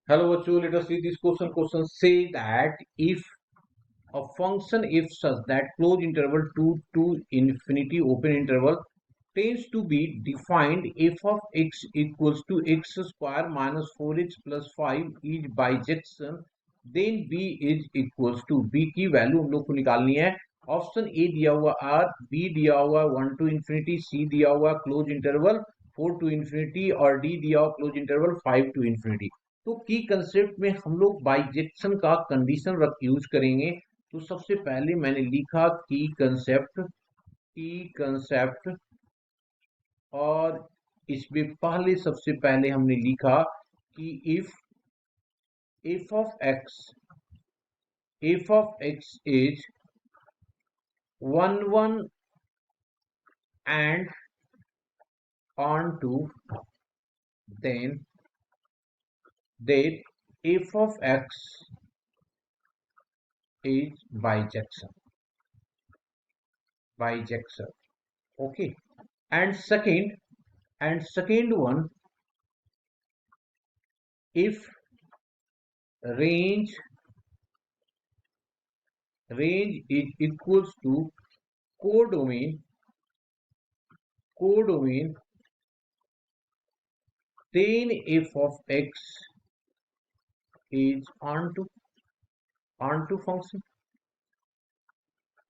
Hello bachcho, let us see this question. Question say that if a function if such that close interval 2 to infinity open interval tends to be defined f of x equals to x square minus 4x plus 5 is bijection, then b is equals to b की value हम लोग को निकालनी है. Option A दिया हुआ are, B दिया हुआ 1 टू इंफिनिटी, सी दिया हुआ क्लोज इंटरवल 4 टू इंफिनिटी और डी दिया हुआ क्लोज इंटरवल 5 टू इंफिनिटी. तो की कंसेप्ट में हम लोग बाइजेक्शन का कंडीशन रख यूज करेंगे. तो सबसे पहले मैंने लिखा की कंसेप्ट और इसमें पहले सबसे पहले हमने लिखा कि if f of x is 1 and onto, then that f of x is bijection. Okay. And second one, if range is equals to codomain, then f of x is onto function.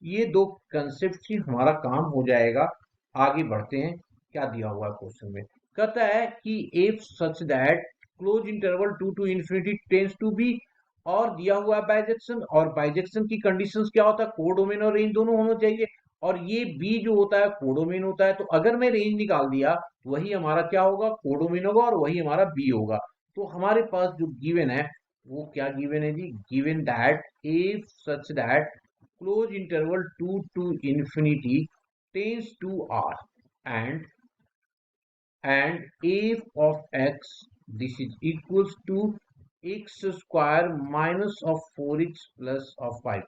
ये दो concept से हमारा काम हो जाएगा. आगे बढ़ते हैं. क्या दिया हुआ है क्वेश्चन में? कहता है कि if such that close interval 2 to infinity tends to be, और दिया हुआ है बाइजेक्शन, और बाइजेक्शन की कंडीशंस क्या होता है? कोडोमेन और रेंज दोनों होना चाहिए, और ये बी जो होता है कोडोमेन होता है. तो अगर मैं रेंज निकाल दिया, वही हमारा क्या होगा? कोडोमेन होगा, और वही हमारा बी होगा. तो हमारे पास जो गिवन है वो क्या गिवन है जी? Given that if such that close interval 2 to infinity tends to r and f of x, this is equals to x square minus of 4x plus of 5.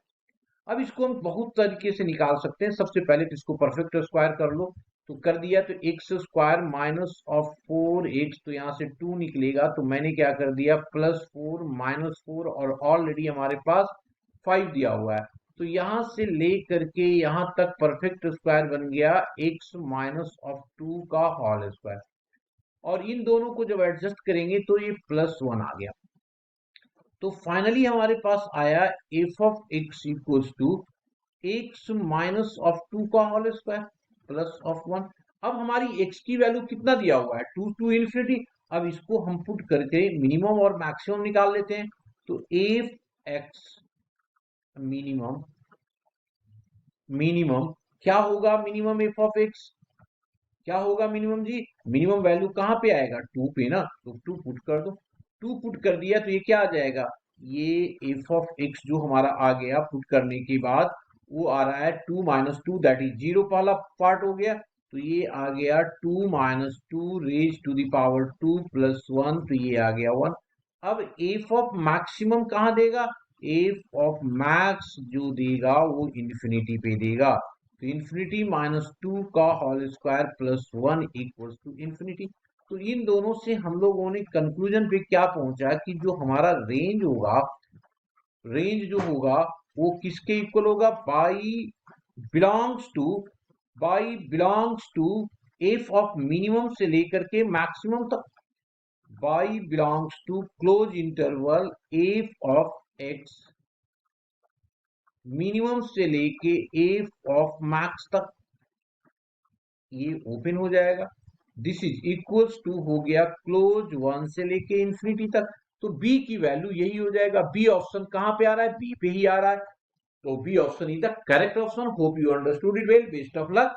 अब इसको हम बहुत तरीके से निकाल सकते हैं. सबसे पहले तो इसको परफेक्ट स्क्वायर कर लो. तो कर दिया तो x square minus of 4x, तो यहाँ से 2 निकलेगा. तो मैंने क्या कर दिया? प्लस 4 माइनस 4, और ऑलरेडी हमारे पास 5 दिया हुआ है. तो यहां से ले करके यहां तक परफेक्ट स्क्वायर बन गया x माइनस ऑफ 2 का होल स्क्वायर, और इन दोनों को जब एडजस्ट करेंगे तो ये प्लस 1 आ गया. तो फाइनली हमारे पास आया f of x equals to x minus of 2 का होल स्क्वायर प्लस ऑफ 1. अब हमारी x की वैल्यू कितना दिया हुआ है? 2 टू इन्फिनिटी. अब इसको हम पुट करके मिनिमम और मैक्सिमम निकाल लेते हैं. तो एफ एक्स मिनिमम क्या होगा? मिनिमम एफ ऑफ एक्स क्या होगा? मिनिमम जी, मिनिमम वैल्यू कहां पे आएगा? 2 पे ना. तो 2 पुट कर दो. 2 पुट कर दिया तो ये क्या आ जाएगा? ये एफ ऑफ एक्स जो हमारा आ गया पुट करने के बाद, वो आ रहा है 2 माइनस 2, दैट इज 0 पहला पार्ट हो गया. तो ये आ गया 2 minus 2 raise to the power 2 plus 1, तो ये आ गया 1. अब एफ ऑफ मैक्सिमम कहां देगा? एफ ऑफ मैक्स जो देगा वो इंफिनिटी पे देगा. तो इंफिनिटी माइनस 2 का whole square plus 1 equals to infinity. तो इन दोनों से हम लोगों ने कंक्लूजन पे क्या पहुंचा कि जो हमारा रेंज जो होगा वो किसके इक्वल होगा? Belongs to F of minimum से लेकर के मैक्सिमम तक. Y belongs to close interval F of X minimum से लेके एफ ऑफ मैक्स तक, ये ओपन हो जाएगा. दिस इज इक्वल्स टू हो गया क्लोज 1 से लेके इंफिनिटी तक. तो बी की वैल्यू यही हो जाएगा. बी ऑप्शन कहां पे आ रहा है? बी पे ही आ रहा है. तो B option is the correct option. Hope you understood it well. Best of luck.